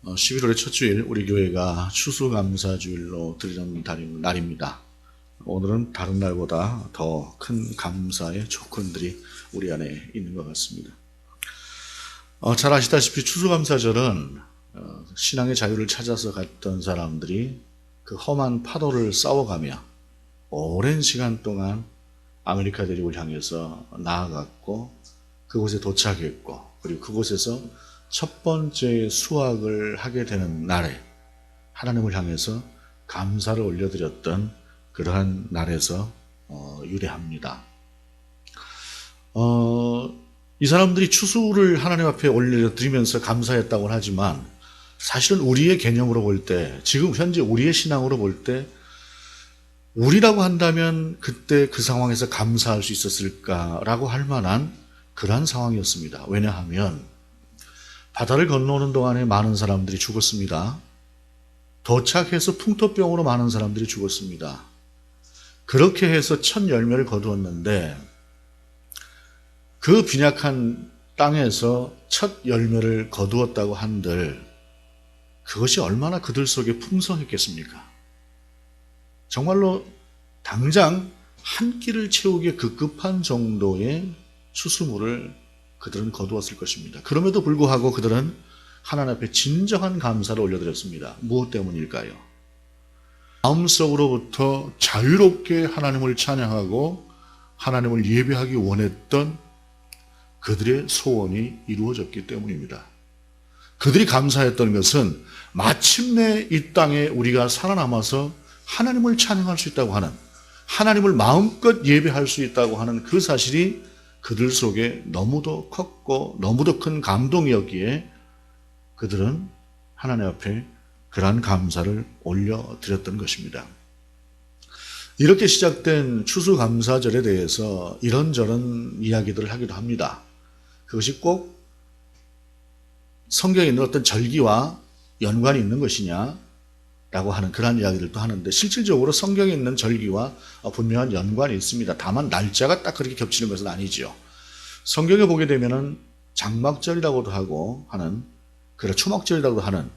11월의 첫 주일 우리 교회가 추수감사주일로 드리는 날입니다. 오늘은 다른 날보다 더 큰 감사의 조건들이 우리 안에 있는 것 같습니다. 잘 아시다시피 추수감사절은 신앙의 자유를 찾아서 갔던 사람들이 그 험한 파도를 싸워가며 오랜 시간 동안 아메리카 대륙을 향해서 나아갔고 그곳에 도착했고 그리고 그곳에서 첫 번째 수확을 하게 되는 날에 하나님을 향해서 감사를 올려드렸던 그러한 날에서 유래합니다. 이 사람들이 추수를 하나님 앞에 올려드리면서 감사했다고 하지만 사실은 우리의 개념으로 볼 때, 지금 현재 우리의 신앙으로 볼 때 우리라고 한다면 그때 그 상황에서 감사할 수 있었을까라고 할 만한 그러한 상황이었습니다. 왜냐하면 바다를 건너오는 동안에 많은 사람들이 죽었습니다. 도착해서 풍토병으로 많은 사람들이 죽었습니다. 그렇게 해서 첫 열매를 거두었는데 그 빈약한 땅에서 첫 열매를 거두었다고 한들 그것이 얼마나 그들 속에 풍성했겠습니까? 정말로 당장 한 끼를 채우기에 급급한 정도의 추수물을 그들은 거두었을 것입니다. 그럼에도 불구하고 그들은 하나님 앞에 진정한 감사를 올려드렸습니다. 무엇 때문일까요? 마음속으로부터 자유롭게 하나님을 찬양하고 하나님을 예배하기 원했던 그들의 소원이 이루어졌기 때문입니다. 그들이 감사했던 것은 마침내 이 땅에 우리가 살아남아서 하나님을 찬양할 수 있다고 하는, 하나님을 마음껏 예배할 수 있다고 하는 그 사실이 그들 속에 너무도 컸고 너무도 큰 감동이었기에 그들은 하나님 앞에 그러한 감사를 올려드렸던 것입니다. 이렇게 시작된 추수감사절에 대해서 이런저런 이야기들을 하기도 합니다. 그것이 꼭 성경에 있는 어떤 절기와 연관이 있는 것이냐 라고 하는 그런 이야기들도 하는데 실질적으로 성경에 있는 절기와 분명한 연관이 있습니다. 다만 날짜가 딱 그렇게 겹치는 것은 아니죠. 성경에 보게 되면은 장막절이라고도 하고 하는, 그래 초막절이라고도 하는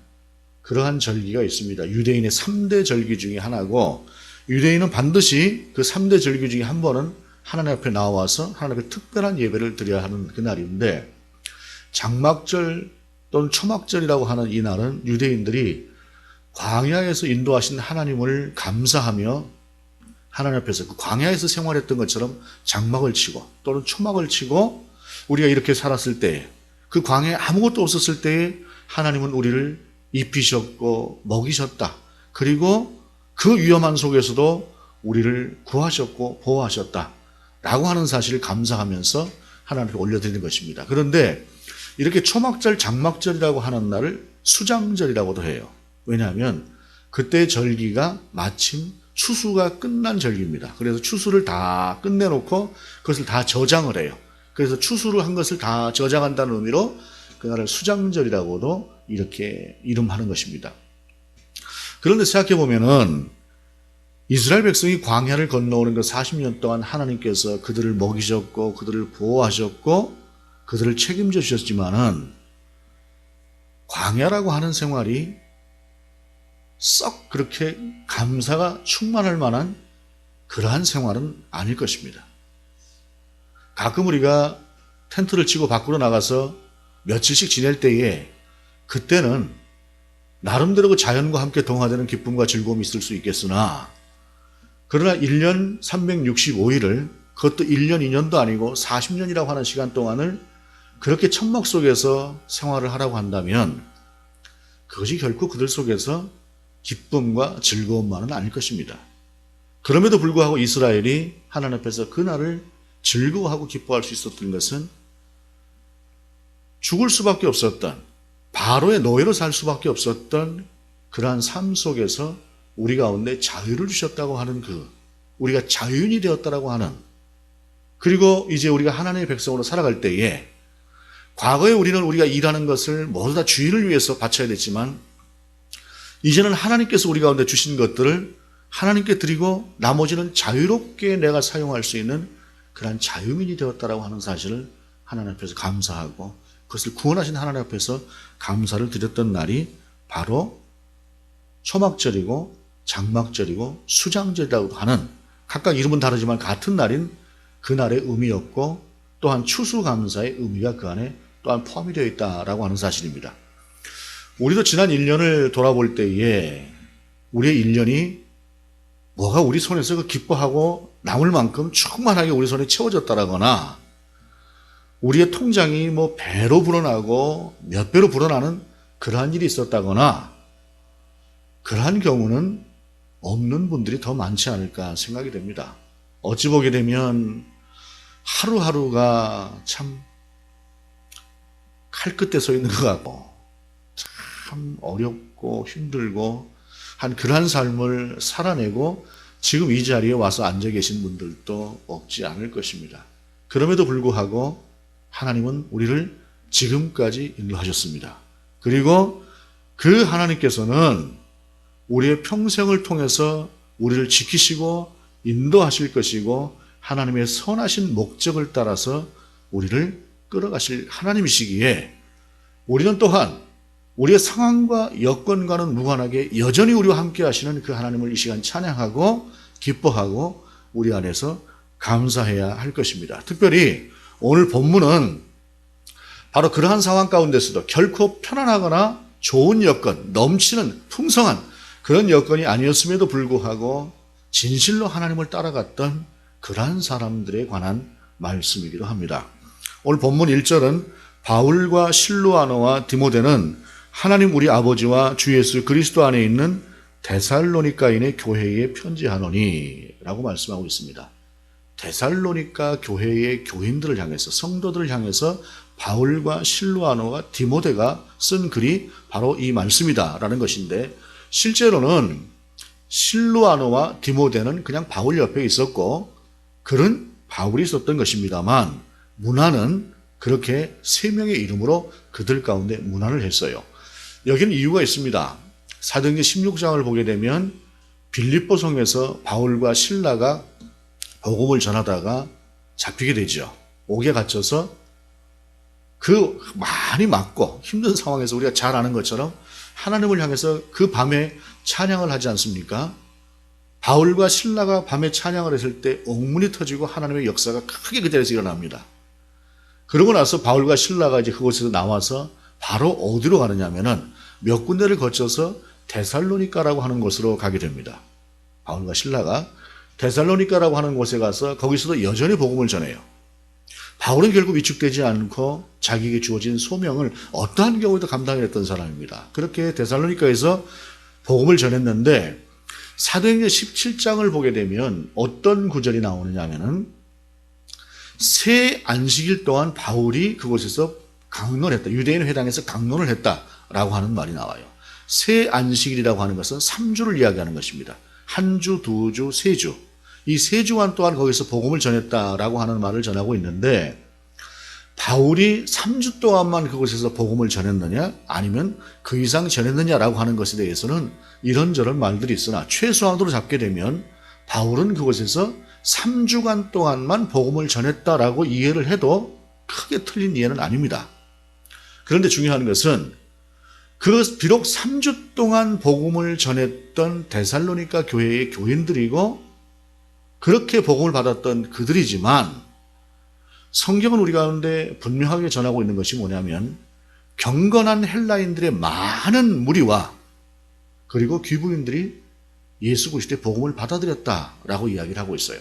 그러한 절기가 있습니다. 유대인의 3대 절기 중에 하나고 유대인은 반드시 그 3대 절기 중에 한 번은 하나님 앞에 나와서 하나님 앞에 특별한 예배를 드려야 하는 그 날인데 장막절 또는 초막절이라고 하는 이 날은 유대인들이 광야에서 인도하신 하나님을 감사하며 하나님 앞에서 그 광야에서 생활했던 것처럼 장막을 치고 또는 초막을 치고 우리가 이렇게 살았을 때 그 광야에 아무것도 없었을 때에 하나님은 우리를 입히셨고 먹이셨다. 그리고 그 위험한 속에서도 우리를 구하셨고 보호하셨다. 라고 하는 사실을 감사하면서 하나님 앞에 올려드리는 것입니다. 그런데 이렇게 초막절, 장막절이라고 하는 날을 수장절이라고도 해요. 왜냐하면 그때 절기가 마침 추수가 끝난 절기입니다. 그래서 추수를 다 끝내놓고 그것을 다 저장을 해요. 그래서 추수를 한 것을 다 저장한다는 의미로 그날을 수장절이라고도 이렇게 이름하는 것입니다. 그런데 생각해 보면은 이스라엘 백성이 광야를 건너오는 그 40년 동안 하나님께서 그들을 먹이셨고 그들을 보호하셨고 그들을 책임져 주셨지만은 광야라고 하는 생활이 썩 그렇게 감사가 충만할 만한 그러한 생활은 아닐 것입니다. 가끔 우리가 텐트를 치고 밖으로 나가서 며칠씩 지낼 때에 그때는 나름대로 그 자연과 함께 동화되는 기쁨과 즐거움이 있을 수 있겠으나 그러나 1년 365일을 그것도 1년 2년도 아니고 40년이라고 하는 시간 동안을 그렇게 천막 속에서 생활을 하라고 한다면 그것이 결코 그들 속에서 기쁨과 즐거움만은 아닐 것입니다. 그럼에도 불구하고 이스라엘이 하나님 앞에서 그날을 즐거워하고 기뻐할 수 있었던 것은 죽을 수밖에 없었던, 바로의 노예로 살 수밖에 없었던 그러한 삶 속에서 우리 가운데 자유를 주셨다고 하는 우리가 자유인이 되었다라고 하는, 그리고 이제 우리가 하나님의 백성으로 살아갈 때에 과거에 우리가 일하는 것을 모두 다 주인을 위해서 바쳐야 됐지만 이제는 하나님께서 우리 가운데 주신 것들을 하나님께 드리고 나머지는 자유롭게 내가 사용할 수 있는 그러한 자유민이 되었다라고 하는 사실을 하나님 앞에서 감사하고 그것을 구원하신 하나님 앞에서 감사를 드렸던 날이 바로 초막절이고 장막절이고 수장절이라고 하는 각각 이름은 다르지만 같은 날인 그날의 의미였고 또한 추수감사의 의미가 그 안에 또한 포함이 되어 있다라고 하는 사실입니다. 우리도 지난 1년을 돌아볼 때에 우리의 1년이 뭐가 우리 손에서 그 기뻐하고 남을 만큼 충만하게 우리 손에 채워졌다라거나 우리의 통장이 뭐 배로 불어나고 몇 배로 불어나는 그러한 일이 있었다거나 그러한 경우는 없는 분들이 더 많지 않을까 생각이 됩니다. 어찌 보게 되면 하루하루가 참 칼끝에 서 있는 것 같고 참 어렵고 힘들고 한 그러한 삶을 살아내고 지금 이 자리에 와서 앉아 계신 분들도 없지 않을 것입니다. 그럼에도 불구하고 하나님은 우리를 지금까지 인도하셨습니다. 그리고 그 하나님께서는 우리의 평생을 통해서 우리를 지키시고 인도하실 것이고 하나님의 선하신 목적을 따라서 우리를 끌어가실 하나님이시기에 우리는 또한 우리의 상황과 여건과는 무관하게 여전히 우리와 함께 하시는 그 하나님을 이 시간 찬양하고 기뻐하고 우리 안에서 감사해야 할 것입니다. 특별히 오늘 본문은 바로 그러한 상황 가운데서도 결코 편안하거나 좋은 여건, 넘치는 풍성한 그런 여건이 아니었음에도 불구하고 진실로 하나님을 따라갔던 그러한 사람들에 관한 말씀이기도 합니다. 오늘 본문 1절은 바울과 실로아노와 디모데는 하나님 우리 아버지와 주 예수 그리스도 안에 있는 데살로니가인의 교회에 편지하노니 라고 말씀하고 있습니다. 데살로니가 교회의 교인들을 향해서 성도들을 향해서 바울과 실로아노와 디모데가 쓴 글이 바로 이 말씀이다 라는 것인데 실제로는 실로아노와 디모데는 그냥 바울 옆에 있었고 글은 바울이 썼던 것입니다만 문안은 그렇게 세 명의 이름으로 그들 가운데 문안을 했어요. 여기는 이유가 있습니다. 사도행전 16장을 보게 되면 빌립보 성에서 바울과 실라가 복음을 전하다가 잡히게 되죠. 옥에 갇혀서 그 많이 맞고 힘든 상황에서 우리가 잘 아는 것처럼 하나님을 향해서 그 밤에 찬양을 하지 않습니까? 바울과 실라가 밤에 찬양을 했을 때 옥문이 터지고 하나님의 역사가 크게 그 자리에서 일어납니다. 그러고 나서 바울과 실라가 이제 그곳에서 나와서 바로 어디로 가느냐면은 몇 군데를 거쳐서 데살로니가라고 하는 곳으로 가게 됩니다. 바울과 실라가 데살로니가라고 하는 곳에 가서 거기서도 여전히 복음을 전해요. 바울은 결국 위축되지 않고 자기에게 주어진 소명을 어떠한 경우에도 감당했던 사람입니다. 그렇게 데살로니가에서 복음을 전했는데 사도행전 17장을 보게 되면 어떤 구절이 나오느냐 하면은 새 안식일 동안 바울이 그곳에서 강론했다. 유대인 회당에서 강론을 했다라고 하는 말이 나와요. 새 안식일이라고 하는 것은 3주를 이야기하는 것입니다. 한 주, 두 주, 세 주. 이 세 주간 또한 거기서 복음을 전했다라고 하는 말을 전하고 있는데 바울이 3주 동안만 그곳에서 복음을 전했느냐 아니면 그 이상 전했느냐라고 하는 것에 대해서는 이런저런 말들이 있으나 최소한으로 잡게 되면 바울은 그곳에서 3주간 동안만 복음을 전했다라고 이해를 해도 크게 틀린 이해는 아닙니다. 그런데 중요한 것은 비록 3주 동안 복음을 전했던 데살로니가 교회의 교인들이고 그렇게 복음을 받았던 그들이지만 성경은 우리 가운데 분명하게 전하고 있는 것이 뭐냐면 경건한 헬라인들의 많은 무리와 그리고 귀부인들이 예수 그리스도의 복음을 받아들였다라고 이야기를 하고 있어요.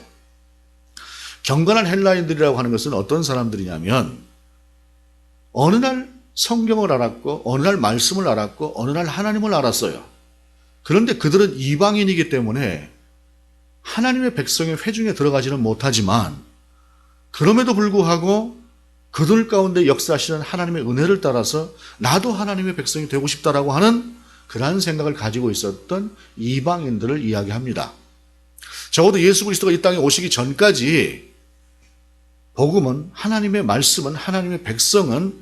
경건한 헬라인들이라고 하는 것은 어떤 사람들이냐면 어느 날 성경을 알았고 어느 날 말씀을 알았고 어느 날 하나님을 알았어요. 그런데 그들은 이방인이기 때문에 하나님의 백성의 회중에 들어가지는 못하지만 그럼에도 불구하고 그들 가운데 역사하시는 하나님의 은혜를 따라서 나도 하나님의 백성이 되고 싶다라고 하는 그러한 생각을 가지고 있었던 이방인들을 이야기합니다. 적어도 예수 그리스도가 이 땅에 오시기 전까지 복음은 하나님의 말씀은 하나님의 백성은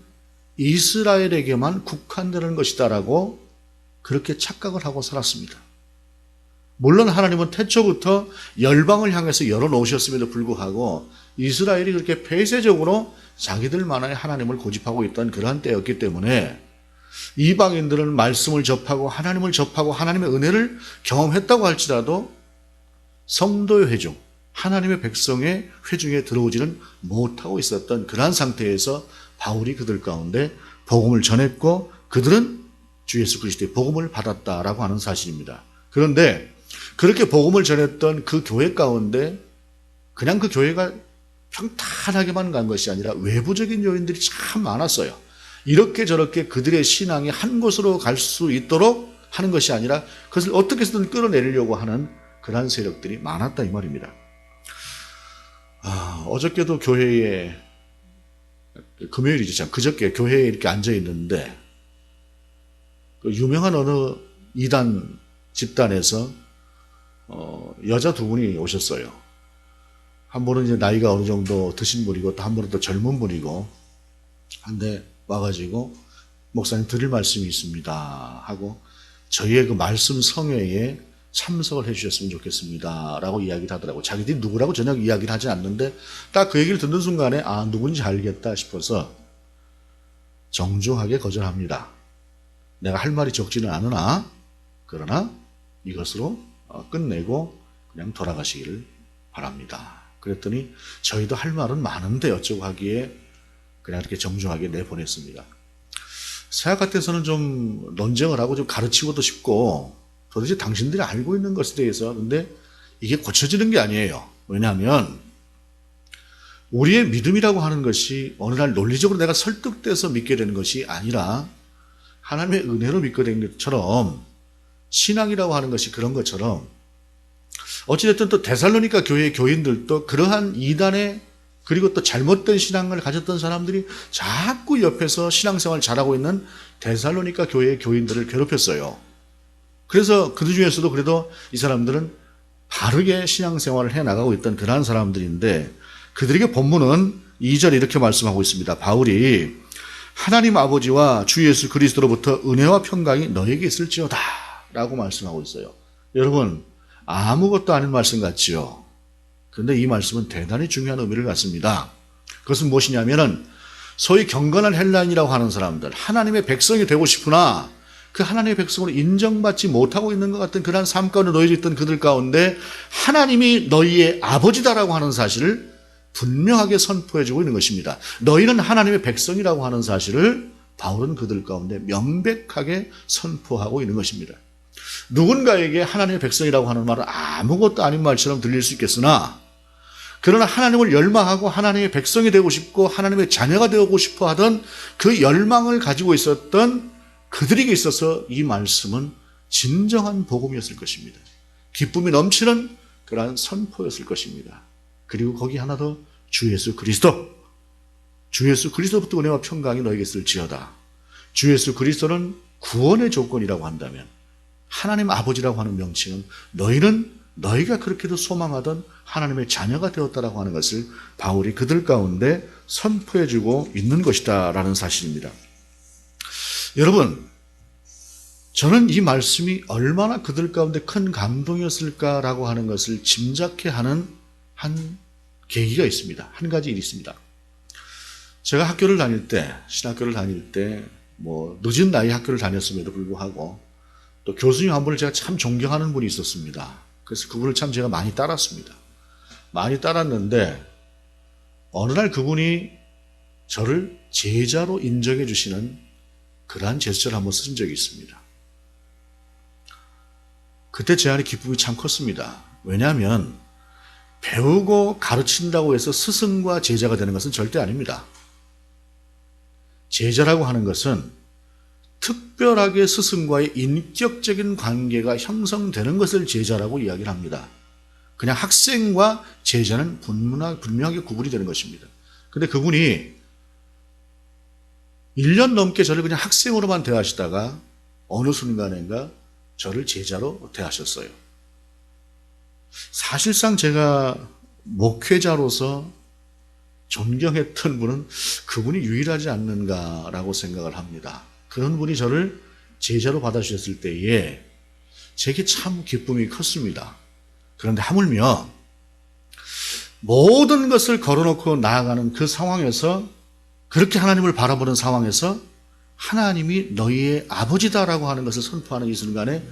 이스라엘에게만 국한되는 것이다라고 그렇게 착각을 하고 살았습니다. 물론 하나님은 태초부터 열방을 향해서 열어놓으셨음에도 불구하고 이스라엘이 그렇게 폐쇄적으로 자기들만의 하나님을 고집하고 있던 그러한 때였기 때문에 이방인들은 말씀을 접하고 하나님을 접하고 하나님의 은혜를 경험했다고 할지라도 성도의 회중, 하나님의 백성의 회중에 들어오지는 못하고 있었던 그러한 상태에서 바울이 그들 가운데 복음을 전했고 그들은 주 예수 그리스도의 복음을 받았다라고 하는 사실입니다. 그런데 그렇게 복음을 전했던 그 교회 가운데 그냥 그 교회가 평탄하게만 간 것이 아니라 외부적인 요인들이 참 많았어요. 이렇게 저렇게 그들의 신앙이 한 곳으로 갈 수 있도록 하는 것이 아니라 그것을 어떻게 해서든 끌어내리려고 하는 그러한 세력들이 많았다 이 말입니다. 어저께도 교회에 금요일이죠. 참 그저께 교회에 이렇게 앉아 있는데 그 유명한 어느 이단 집단에서 여자 두 분이 오셨어요. 한 분은 이제 나이가 어느 정도 드신 분이고 또 한 분은 또 젊은 분이고 한데 와가지고 목사님 드릴 말씀이 있습니다 하고 저희의 그 말씀 성회에 참석을 해주셨으면 좋겠습니다 라고 이야기를 하더라고요. 자기들이 누구라고 전혀 이야기를 하지 않는데 딱 그 얘기를 듣는 순간에 누군지 알겠다 싶어서 정중하게 거절합니다. 내가 할 말이 적지는 않으나 그러나 이것으로 끝내고 그냥 돌아가시기를 바랍니다. 그랬더니 저희도 할 말은 많은데 어쩌고 하기에 그냥 이렇게 정중하게 내보냈습니다. 생각 같아서는 좀 논쟁을 하고 좀 가르치고도 싶고 도대체 당신들이 알고 있는 것에 대해서 근데 이게 고쳐지는 게 아니에요. 왜냐하면 우리의 믿음이라고 하는 것이 어느 날 논리적으로 내가 설득돼서 믿게 되는 것이 아니라 하나님의 은혜로 믿게 되는 것처럼 신앙이라고 하는 것이 그런 것처럼 어찌됐든 또 데살로니가 교회의 교인들도 그러한 이단의 그리고 또 잘못된 신앙을 가졌던 사람들이 자꾸 옆에서 신앙생활을 잘하고 있는 데살로니가 교회의 교인들을 괴롭혔어요. 그래서 그들 중에서도 그래도 이 사람들은 바르게 신앙생활을 해나가고 있던 그러한 사람들인데 그들에게 본문은 2절에 이렇게 말씀하고 있습니다. 바울이 하나님 아버지와 주 예수 그리스도로부터 은혜와 평강이 너에게 있을지어다 라고 말씀하고 있어요. 여러분 아무것도 아닌 말씀 같지요. 그런데 이 말씀은 대단히 중요한 의미를 갖습니다. 그것은 무엇이냐면은 소위 경건한 헬라인이라고 하는 사람들, 하나님의 백성이 되고 싶으나 그 하나님의 백성으로 인정받지 못하고 있는 것 같은 그러한 삶 가운데 놓여져 있던 그들 가운데 하나님이 너희의 아버지다라고 하는 사실을 분명하게 선포해주고 있는 것입니다. 너희는 하나님의 백성이라고 하는 사실을 바울은 그들 가운데 명백하게 선포하고 있는 것입니다. 누군가에게 하나님의 백성이라고 하는 말은 아무것도 아닌 말처럼 들릴 수 있겠으나 그러나 하나님을 열망하고 하나님의 백성이 되고 싶고 하나님의 자녀가 되고 싶어 하던 그 열망을 가지고 있었던 그들에게 있어서 이 말씀은 진정한 복음이었을 것입니다. 기쁨이 넘치는 그러한 선포였을 것입니다. 그리고 거기 하나 더 주 예수 그리스도, 주 예수 그리스도부터 은혜와 평강이 너에게 있을지어다. 주 예수 그리스도는 구원의 조건이라고 한다면 하나님 아버지라고 하는 명칭은 너희는 너희가 그렇게도 소망하던 하나님의 자녀가 되었다라고 하는 것을 바울이 그들 가운데 선포해주고 있는 것이다라는 사실입니다. 여러분, 저는 이 말씀이 얼마나 그들 가운데 큰 감동이었을까라고 하는 것을 짐작케 하는 한 계기가 있습니다. 한 가지 일이 있습니다. 제가 학교를 다닐 때, 신학교를 다닐 때, 늦은 나이에 학교를 다녔음에도 불구하고 또 교수님 한 분을 제가 참 존경하는 분이 있었습니다. 그래서 그분을 참 제가 많이 따랐습니다. 많이 따랐는데 어느 날 그분이 저를 제자로 인정해 주시는 그러한 제스처를 한번 쓴 적이 있습니다. 그때 제 안에 기쁨이 참 컸습니다. 왜냐하면 배우고 가르친다고 해서 스승과 제자가 되는 것은 절대 아닙니다. 제자라고 하는 것은 특별하게 스승과의 인격적인 관계가 형성되는 것을 제자라고 이야기를 합니다. 그냥 학생과 제자는 분명하게 구분이 되는 것입니다. 그런데 그분이 1년 넘게 저를 그냥 학생으로만 대하시다가 어느 순간인가 저를 제자로 대하셨어요. 사실상 제가 목회자로서 존경했던 분은 그분이 유일하지 않는가라고 생각을 합니다. 그런 분이 저를 제자로 받아주셨을 때에 제게 참 기쁨이 컸습니다. 그런데 하물며 모든 것을 걸어놓고 나아가는 그 상황에서 그렇게 하나님을 바라보는 상황에서 하나님이 너희의 아버지다라고 하는 것을 선포하는 이 순간에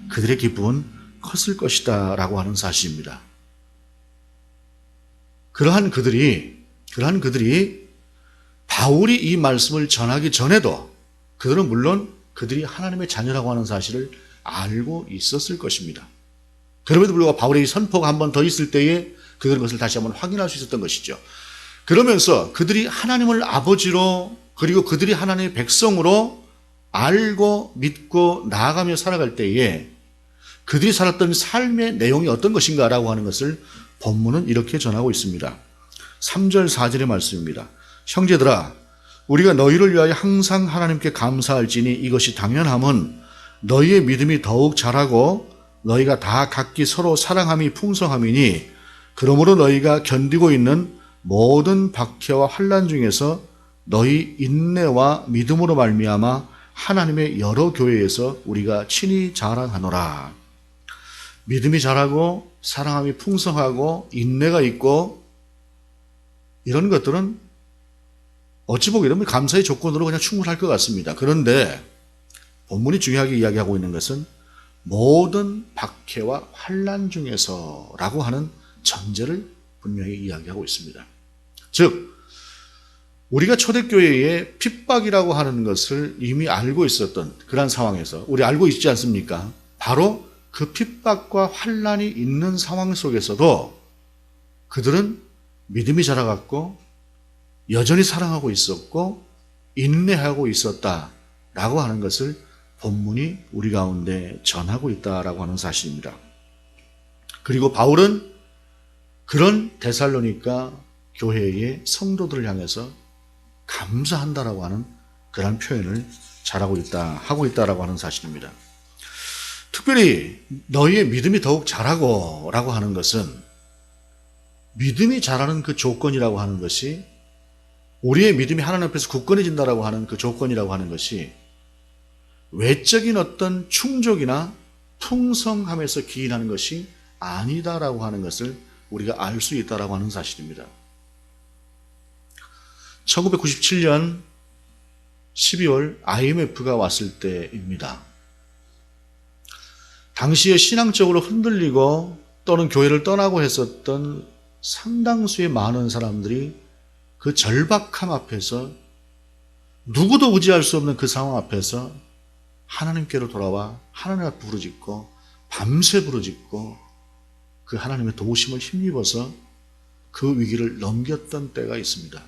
그들의 기쁨은 컸을 것이다 라고 하는 사실입니다. 그러한 그들이 바울이 이 말씀을 전하기 전에도 그들은 물론 그들이 하나님의 자녀라고 하는 사실을 알고 있었을 것입니다. 그럼에도 불구하고 바울의 선포가 한 번 더 있을 때에 그들은 그것을 다시 한번 확인할 수 있었던 것이죠. 그러면서 그들이 하나님을 아버지로 그리고 그들이 하나님의 백성으로 알고 믿고 나아가며 살아갈 때에 그들이 살았던 삶의 내용이 어떤 것인가라고 하는 것을 본문은 이렇게 전하고 있습니다. 3절 4절의 말씀입니다. 형제들아 우리가 너희를 위하여 항상 하나님께 감사할지니 이것이 당연함은 너희의 믿음이 더욱 자라고 너희가 다 각기 서로 사랑함이 풍성함이니 그러므로 너희가 견디고 있는 모든 박해와 환난 중에서 너희 인내와 믿음으로 말미암아 하나님의 여러 교회에서 우리가 친히 자랑하노라. 믿음이 자라고 사랑함이 풍성하고 인내가 있고 이런 것들은 어찌 보게 되면 감사의 조건으로 그냥 충분할 것 같습니다. 그런데 본문이 중요하게 이야기하고 있는 것은 모든 박해와 환난 중에서라고 하는 전제를 분명히 이야기하고 있습니다. 즉 우리가 초대교회의 핍박이라고 하는 것을 이미 알고 있었던 그런 상황에서 우리 알고 있지 않습니까? 바로 그 핍박과 환난이 있는 상황 속에서도 그들은 믿음이 자라갔고 여전히 사랑하고 있었고 인내하고 있었다라고 하는 것을 본문이 우리 가운데 전하고 있다라고 하는 사실입니다. 그리고 바울은 그런 데살로니가 교회의 성도들을 향해서 감사한다라고 하는 그런 표현을 하고 있다라고 하는 사실입니다. 특별히 너희의 믿음이 더욱 자라고 라고 하는 것은 믿음이 자라는 그 조건이라고 하는 것이 우리의 믿음이 하나님 앞에서 굳건해진다라고 하는 그 조건이라고 하는 것이 외적인 어떤 충족이나 풍성함에서 기인하는 것이 아니다라고 하는 것을 우리가 알 수 있다라고 하는 사실입니다. 1997년 12월 IMF가 왔을 때입니다. 당시에 신앙적으로 흔들리고 또는 교회를 떠나고 했었던 상당수의 많은 사람들이 그 절박함 앞에서 누구도 의지할 수 없는 그 상황 앞에서 하나님께로 돌아와 하나님 앞에 부르짖고 밤새 부르짖고 그 하나님의 도우심을 힘입어서 그 위기를 넘겼던 때가 있습니다.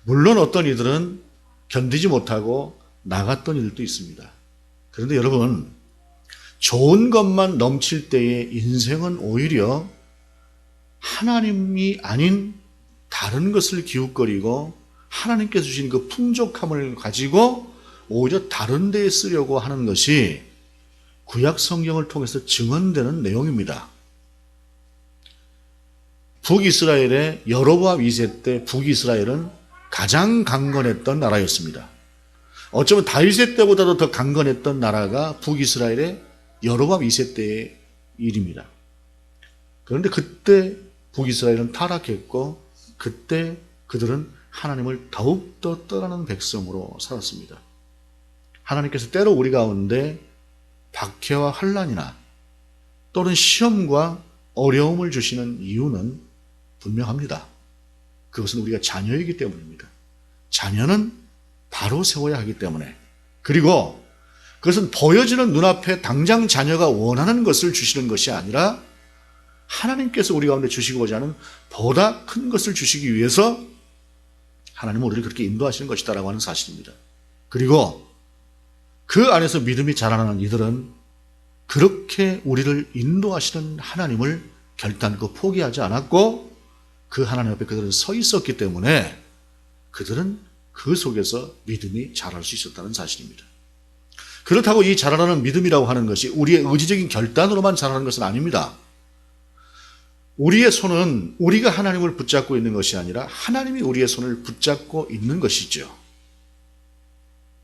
물론 어떤 이들은 견디지 못하고 나갔던 이들도 있습니다. 그런데 여러분, 좋은 것만 넘칠 때의 인생은 오히려 하나님이 아닌 다른 것을 기웃거리고 하나님께서 주신 그 풍족함을 가지고 오히려 다른 데에 쓰려고 하는 것이 구약 성경을 통해서 증언되는 내용입니다. 북이스라엘의 여로보암 2세 때 북이스라엘은 가장 강건했던 나라였습니다. 어쩌면 다윗의 때보다도 더 강건했던 나라가 북이스라엘의 여로보암 2세 때의 일입니다. 그런데 그때 북이스라엘은 타락했고 그때 그들은 하나님을 더욱더 떠나는 백성으로 살았습니다. 하나님께서 때로 우리 가운데 박해와 환난이나 또는 시험과 어려움을 주시는 이유는 분명합니다. 그것은 우리가 자녀이기 때문입니다. 자녀는 바로 세워야 하기 때문에, 그리고 그것은 보여지는 눈앞에 당장 자녀가 원하는 것을 주시는 것이 아니라 하나님께서 우리 가운데 주시고자 하는 보다 큰 것을 주시기 위해서 하나님은 우리를 그렇게 인도하시는 것이다라고 하는 사실입니다. 그리고 그 안에서 믿음이 자라나는 이들은 그렇게 우리를 인도하시는 하나님을 결단코 포기하지 않았고 그 하나님 앞에 그들은 서 있었기 때문에 그들은 그 속에서 믿음이 자랄 수 있었다는 사실입니다. 그렇다고 이 자라나는 믿음이라고 하는 것이 우리의 의지적인 결단으로만 자라는 것은 아닙니다. 우리의 손은 우리가 하나님을 붙잡고 있는 것이 아니라 하나님이 우리의 손을 붙잡고 있는 것이죠.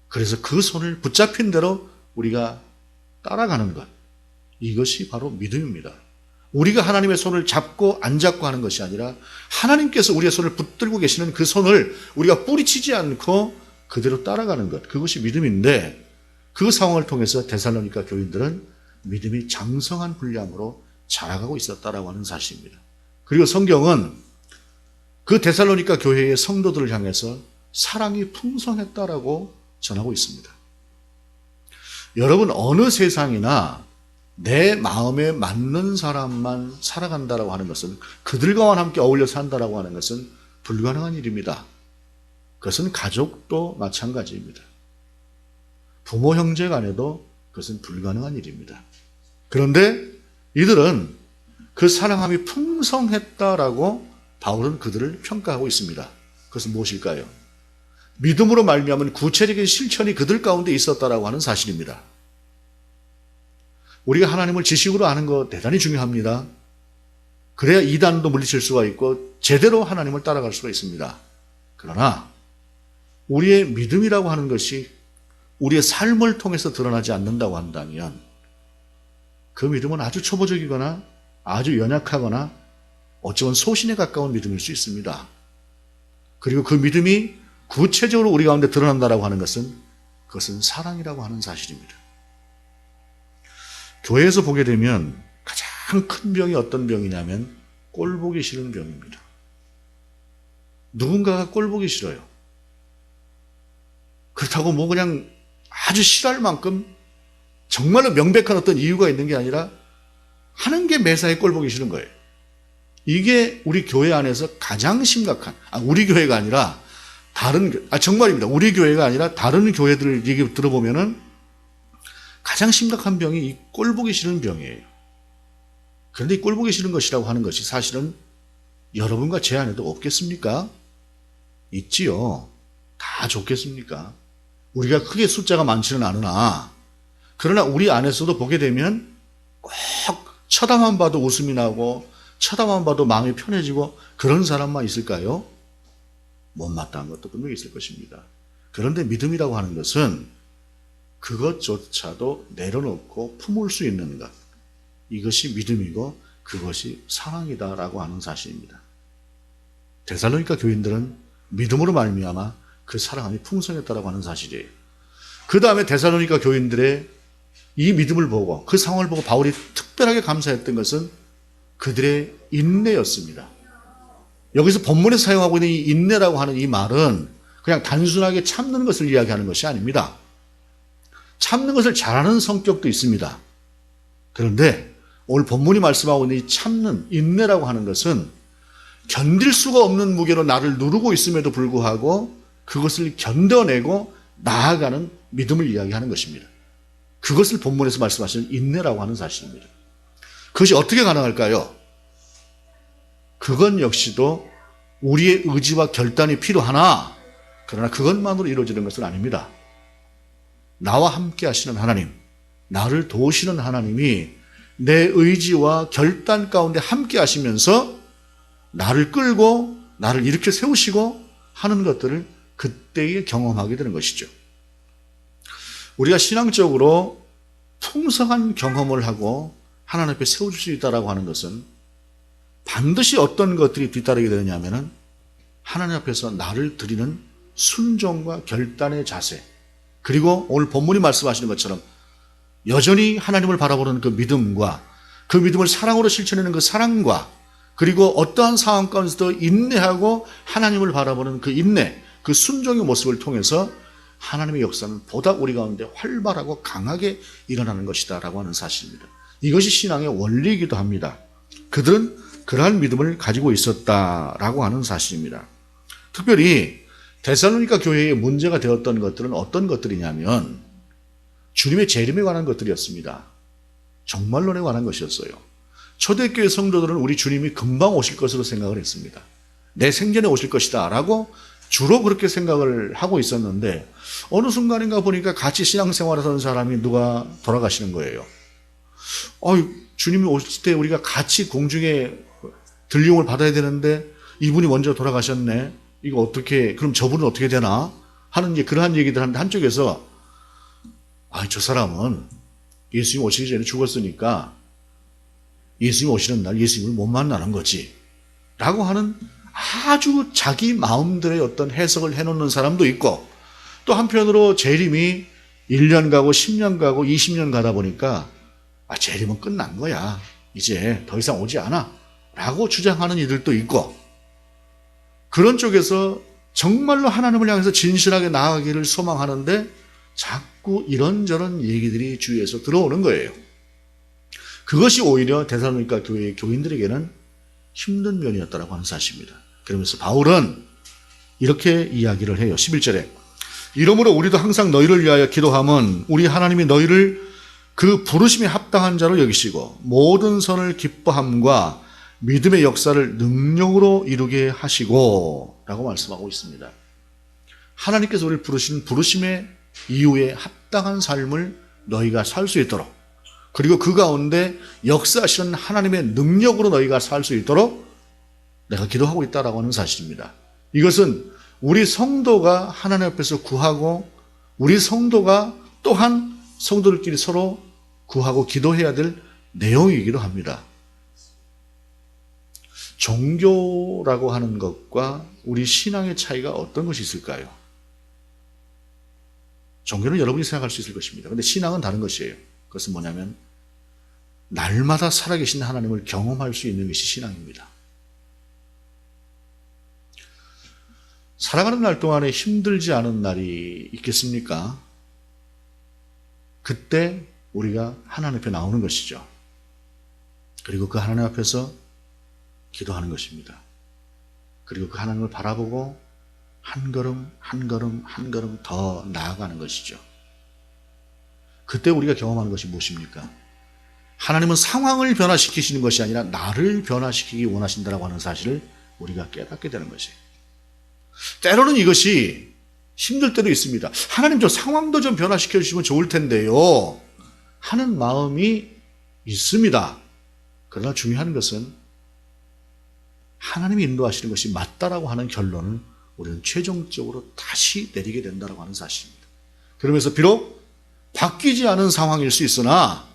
그래서 그 손을 붙잡힌 대로 우리가 따라가는 것, 이것이 바로 믿음입니다. 우리가 하나님의 손을 잡고 안 잡고 하는 것이 아니라 하나님께서 우리의 손을 붙들고 계시는 그 손을 우리가 뿌리치지 않고 그대로 따라가는 것, 그것이 믿음인데 그 상황을 통해서 데살로니가 교인들은 믿음이 장성한 분량으로 자라가고 있었다라고 하는 사실입니다. 그리고 성경은 그 데살로니가 교회의 성도들을 향해서 사랑이 풍성했다라고 전하고 있습니다. 여러분, 어느 세상이나 내 마음에 맞는 사람만 살아간다라고 하는 것은, 그들과만 함께 어울려 산다라고 하는 것은 불가능한 일입니다. 그것은 가족도 마찬가지입니다. 부모 형제 간에도 그것은 불가능한 일입니다. 그런데 이들은 그 사랑함이 풍성했다라고 바울은 그들을 평가하고 있습니다. 그것은 무엇일까요? 믿음으로 말미암은 구체적인 실천이 그들 가운데 있었다라고 하는 사실입니다. 우리가 하나님을 지식으로 아는 거 대단히 중요합니다. 그래야 이단도 물리칠 수가 있고 제대로 하나님을 따라갈 수가 있습니다. 그러나 우리의 믿음이라고 하는 것이 우리의 삶을 통해서 드러나지 않는다고 한다면 그 믿음은 아주 초보적이거나 아주 연약하거나 어쩌면 소신에 가까운 믿음일 수 있습니다. 그리고 그 믿음이 구체적으로 우리 가운데 드러난다라고 하는 것은 그것은 사랑이라고 하는 사실입니다. 교회에서 보게 되면 가장 큰 병이 어떤 병이냐면 꼴 보기 싫은 병입니다. 누군가가 꼴 보기 싫어요. 그렇다고 뭐 그냥 아주 싫어할 만큼 정말로 명백한 어떤 이유가 있는 게 아니라 하는 게 매사에 꼴 보기 싫은 거예요. 이게 우리 교회 안에서 가장 심각한, 우리 교회가 아니라 정말입니다. 우리 교회가 아니라 다른 교회들 얘기 들어보면은 가장 심각한 병이 이 꼴 보기 싫은 병이에요. 그런데 이 꼴 보기 싫은 것이라고 하는 것이 사실은 여러분과 제 안에도 없겠습니까? 있지요. 다 좋겠습니까? 우리가 크게 숫자가 많지는 않으나, 그러나 우리 안에서도 보게 되면 꼭 쳐다만 봐도 웃음이 나고 쳐다만 봐도 마음이 편해지고 그런 사람만 있을까요? 못마땅한 것도 분명히 있을 것입니다. 그런데 믿음이라고 하는 것은 그것조차도 내려놓고 품을 수 있는 것, 이것이 믿음이고 그것이 사랑이다라고 하는 사실입니다. 데살로니가 교인들은 믿음으로 말미암아 그 사랑함이 풍성했다라고 하는 사실이에요. 그 다음에 데살로니가 교인들의 이 믿음을 보고 그 상황을 보고 바울이 특별하게 감사했던 것은 그들의 인내였습니다. 여기서 본문에서 사용하고 있는 이 인내라고 하는 이 말은 그냥 단순하게 참는 것을 이야기하는 것이 아닙니다. 참는 것을 잘하는 성격도 있습니다. 그런데 오늘 본문이 말씀하고 있는 이 참는, 인내라고 하는 것은 견딜 수가 없는 무게로 나를 누르고 있음에도 불구하고 그것을 견뎌내고 나아가는 믿음을 이야기하는 것입니다. 그것을 본문에서 말씀하시는 인내라고 하는 사실입니다. 그것이 어떻게 가능할까요? 그건 역시도 우리의 의지와 결단이 필요하나, 그러나 그것만으로 이루어지는 것은 아닙니다. 나와 함께 하시는 하나님, 나를 도우시는 하나님이 내 의지와 결단 가운데 함께 하시면서 나를 끌고 나를 이렇게 세우시고 하는 것들을 그때에 경험하게 되는 것이죠. 우리가 신앙적으로 풍성한 경험을 하고 하나님 앞에 세워줄 수 있다고 하는 것은 반드시 어떤 것들이 뒤따르게 되느냐면 하나님 앞에서 나를 드리는 순종과 결단의 자세, 그리고 오늘 본문이 말씀하시는 것처럼 여전히 하나님을 바라보는 그 믿음과 그 믿음을 사랑으로 실천하는 그 사랑과, 그리고 어떠한 상황 가운데서도 인내하고 하나님을 바라보는 그 인내, 그 순종의 모습을 통해서 하나님의 역사는 보다 우리 가운데 활발하고 강하게 일어나는 것이다 라고 하는 사실입니다. 이것이 신앙의 원리이기도 합니다. 그들은 그러한 믿음을 가지고 있었다라고 하는 사실입니다. 특별히 데살로니가 교회의 문제가 되었던 것들은 어떤 것들이냐면 주님의 재림에 관한 것들이었습니다. 종말론에 관한 것이었어요. 초대교회 성도들은 우리 주님이 금방 오실 것으로 생각을 했습니다. 내 생전에 오실 것이다 라고 주로 그렇게 생각을 하고 있었는데 어느 순간인가 보니까 같이 신앙생활을 하는 사람이 누가 돌아가시는 거예요. 주님이 오실 때 우리가 같이 공중에 들림을 받아야 되는데 이분이 먼저 돌아가셨네. 이거 어떻게, 그럼 저분은 어떻게 되나? 하는 그러한 얘기들 하는데 한쪽에서 저 사람은 예수님 오시기 전에 죽었으니까 예수님 오시는 날 예수님을 못 만나는 거지 라고 하는 아주 자기 마음대로의 어떤 해석을 해놓는 사람도 있고, 또 한편으로 재림이 1년 가고 10년 가고 20년 가다 보니까 재림은 끝난 거야. 이제 더 이상 오지 않아. 라고 주장하는 이들도 있고, 그런 쪽에서 정말로 하나님을 향해서 진실하게 나아가기를 소망하는데 자꾸 이런저런 얘기들이 주위에서 들어오는 거예요. 그것이 오히려 데살로니가 교회의 교인들에게는 힘든 면이었다고 하는 사실입니다. 그러면서 바울은 이렇게 이야기를 해요. 11절에 이러므로 우리도 항상 너희를 위하여 기도함은 우리 하나님이 너희를 그 부르심에 합당한 자로 여기시고 모든 선을 기뻐함과 믿음의 역사를 능력으로 이루게 하시고 라고 말씀하고 있습니다. 하나님께서 우리를 부르신 부르심의 이후에 합당한 삶을 너희가 살 수 있도록, 그리고 그 가운데 역사하시는 하나님의 능력으로 너희가 살 수 있도록 내가 기도하고 있다라고 하는 사실입니다. 이것은 우리 성도가 하나님 앞에서 구하고 우리 성도가 또한 성도들끼리 서로 구하고 기도해야 될 내용이기도 합니다. 종교라고 하는 것과 우리 신앙의 차이가 어떤 것이 있을까요? 종교는 여러분이 생각할 수 있을 것입니다. 그런데 신앙은 다른 것이에요. 그것은 뭐냐면 날마다 살아계신 하나님을 경험할 수 있는 것이 신앙입니다. 살아가는 날 동안에 힘들지 않은 날이 있겠습니까? 그때 우리가 하나님 앞에 나오는 것이죠. 그리고 그 하나님 앞에서 기도하는 것입니다. 그리고 그 하나님을 바라보고 한 걸음 한 걸음 한 걸음 더 나아가는 것이죠. 그때 우리가 경험하는 것이 무엇입니까? 하나님은 상황을 변화시키시는 것이 아니라 나를 변화시키기 원하신다고 하는 사실을 우리가 깨닫게 되는 것이에요. 때로는 이것이 힘들 때도 있습니다. 하나님 저 상황도 좀 변화시켜 주시면 좋을 텐데요 하는 마음이 있습니다. 그러나 중요한 것은 하나님이 인도하시는 것이 맞다라고 하는 결론을 우리는 최종적으로 다시 내리게 된다고 하는 사실입니다. 그러면서 비록 바뀌지 않은 상황일 수 있으나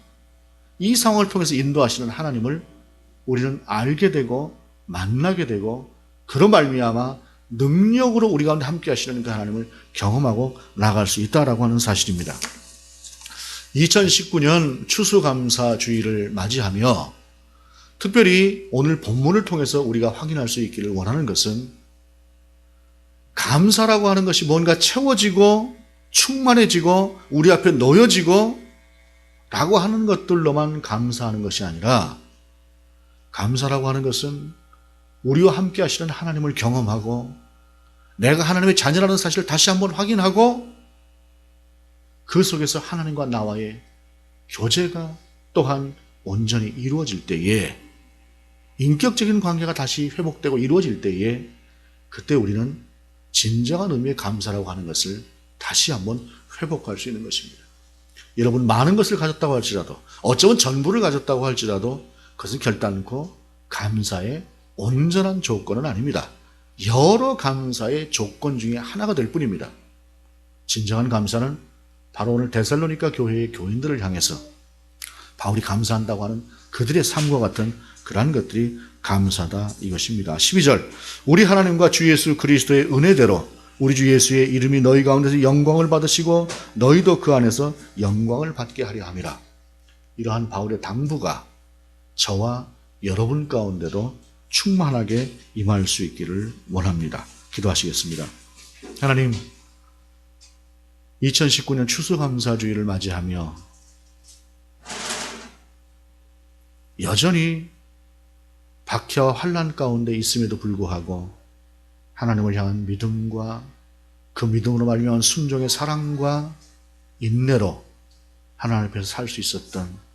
이 상황을 통해서 인도하시는 하나님을 우리는 알게 되고 만나게 되고 그런 말미암아 능력으로 우리 가운데 함께 하시는 그 하나님을 경험하고 나아갈 수 있다라고 하는 사실입니다. 2019년 추수감사주의를 맞이하며 특별히 오늘 본문을 통해서 우리가 확인할 수 있기를 원하는 것은 감사라고 하는 것이 뭔가 채워지고 충만해지고 우리 앞에 놓여지고 라고 하는 것들로만 감사하는 것이 아니라 감사라고 하는 것은 우리와 함께 하시는 하나님을 경험하고 내가 하나님의 자녀라는 사실을 다시 한번 확인하고 그 속에서 하나님과 나와의 교제가 또한 온전히 이루어질 때에 인격적인 관계가 다시 회복되고 이루어질 때에 그때 우리는 진정한 의미의 감사라고 하는 것을 다시 한번 회복할 수 있는 것입니다. 여러분 많은 것을 가졌다고 할지라도 어쩌면 전부를 가졌다고 할지라도 그것은 결단코 감사의 온전한 조건은 아닙니다. 여러 감사의 조건 중에 하나가 될 뿐입니다. 진정한 감사는 바로 오늘 데살로니가 교회의 교인들을 향해서 바울이 감사한다고 하는 그들의 삶과 같은 그러한 것들이 감사다 이것입니다. 12절 우리 하나님과 주 예수 그리스도의 은혜대로 우리 주 예수의 이름이 너희 가운데서 영광을 받으시고 너희도 그 안에서 영광을 받게 하려 함이라. 이러한 바울의 당부가 저와 여러분 가운데도 충만하게 임할 수 있기를 원합니다. 기도하시겠습니다. 하나님 2019년 추수감사주의를 맞이하며 여전히 박해와 환난 가운데 있음에도 불구하고 하나님을 향한 믿음과 그 믿음으로 말미암은 순종의 사랑과 인내로 하나님 앞에서 살 수 있었던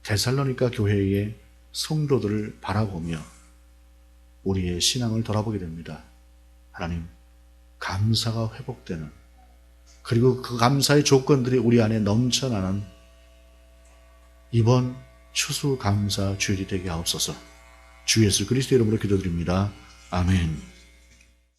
데살로니가 교회의 성도들을 바라보며 우리의 신앙을 돌아보게 됩니다. 하나님, 감사가 회복되는 그리고 그 감사의 조건들이 우리 안에 넘쳐나는 이번 추수감사 주일이 되게 하옵소서. 주 예수 그리스도 이름으로 기도드립니다. 아멘.